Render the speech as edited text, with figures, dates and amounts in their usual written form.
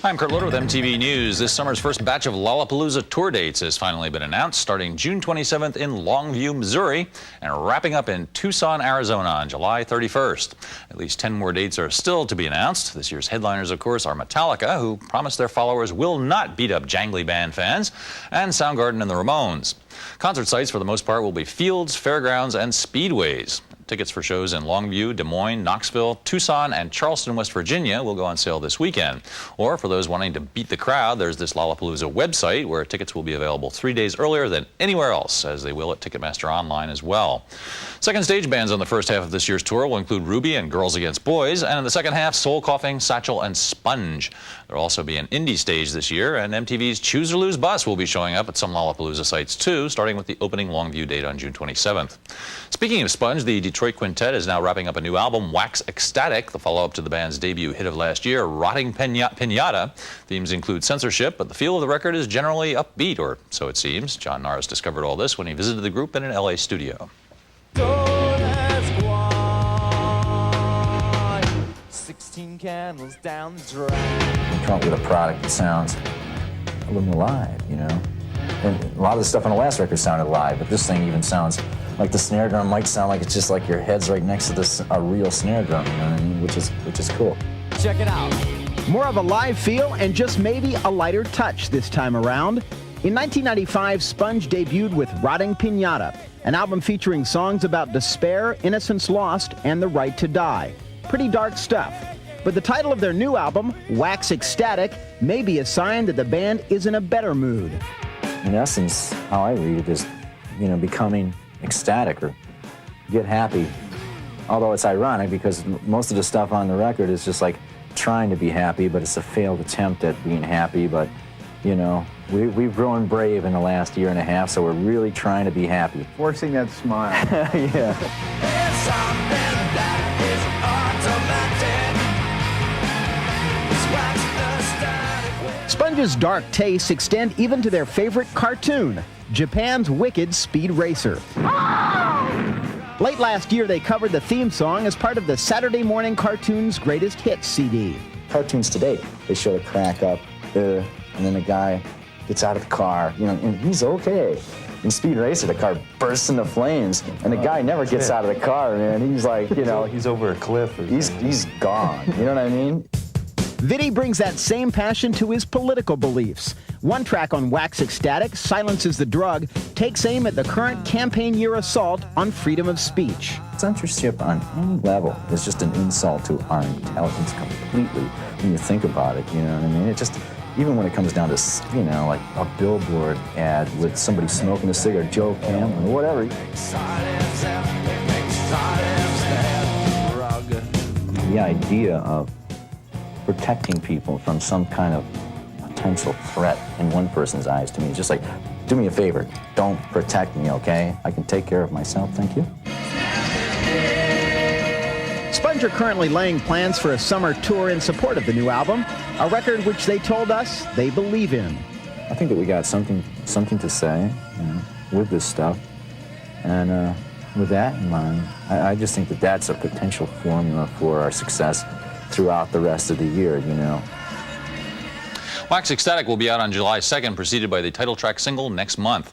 I'm Kurt Loder with MTV News. This summer's first batch of Lollapalooza tour dates has finally been announced, starting June 27th in Longview, Missouri, and wrapping up in Tucson, Arizona on July 31st. At least 10 more dates are still to be announced. This year's headliners, of course, are Metallica, who promised their followers will not beat up jangly band fans, and Soundgarden and the Ramones. Concert sites, for the most part, will be fields, fairgrounds, and speedways. Tickets for shows in Longview, Des Moines, Knoxville, Tucson, and Charleston, West Virginia will go on sale this weekend. Or for those wanting to beat the crowd, there's this Lollapalooza website where tickets will be available 3 days earlier than anywhere else, as they will at Ticketmaster Online as well. Second stage bands on the first half of this year's tour will include Ruby and Girls Against Boys, and in the second half, Soul Coughing, Satchel, and Sponge. There'll also be an indie stage this year, and MTV's Choose or Lose bus will be showing up at some Lollapalooza sites too, starting with the opening Longview date on June 27th. Speaking of Sponge, the Detroit Quintet is now wrapping up a new album, Wax Ecstatic, the follow-up to the band's debut hit of last year, Rotting Pinata. Themes include censorship, but the feel of the record is generally upbeat, or so it seems. John Norris discovered all this when he visited the group in an LA studio. Don't ask why. 16 candles down the drain. Come up with a product that sounds a little more live, you know? And a lot of the stuff on the last record sounded live, but this thing even sounds like the snare drum might sound like it's just like your head's right next to a real snare drum, you know what I mean? Which is cool. Check it out. More of a live feel and just maybe a lighter touch this time around. In 1995, Sponge debuted with Rotting Pinata, an album featuring songs about despair, innocence lost, and the right to die. Pretty dark stuff. But the title of their new album, Wax Ecstatic, may be a sign that the band is in a better mood. In essence, how I read it is, you know, becoming ecstatic or get happy. Although it's ironic because most of the stuff on the record is just like trying to be happy, but it's a failed attempt at being happy. But, you know, we've grown brave in the last year and a half, so we're really trying to be happy. Forcing that smile. Yeah. It's something that is automatic. It's Wax Ecstatic. Sponge's dark tastes extend even to their favorite cartoon, Japan's Wicked Speed Racer. Late last year, they covered the theme song as part of the Saturday Morning Cartoons Greatest Hits CD. Cartoons today, they show the crack up, and then the guy gets out of the car, you know, and he's okay. In Speed Racer, the car bursts into flames, and the guy never gets out of the car, man. He's like, you know, He's over a cliff. he's gone. You know what I mean? Vitti brings that same passion to his political beliefs. One track on Wax Ecstatic, Silences the Drug, takes aim at the current campaign year assault on freedom of speech. Censorship on any level is just an insult to our intelligence completely when you think about it, you know what I mean? It just, even when it comes down to, you know, like a billboard ad with somebody smoking a cigarette, Joe Cameron, or whatever. The idea of protecting people from some kind of potential threat in one person's eyes, to me, is just like, do me a favor, don't protect me, okay? I can take care of myself, thank you. Sponge are currently laying plans for a summer tour in support of the new album, a record which they told us they believe in. I think that we got something to say, you know, with this stuff, and with that in mind, I just think that that's a potential formula for our success throughout the rest of the year, you know. Wax Ecstatic will be out on July 2nd, preceded by the title track single next month.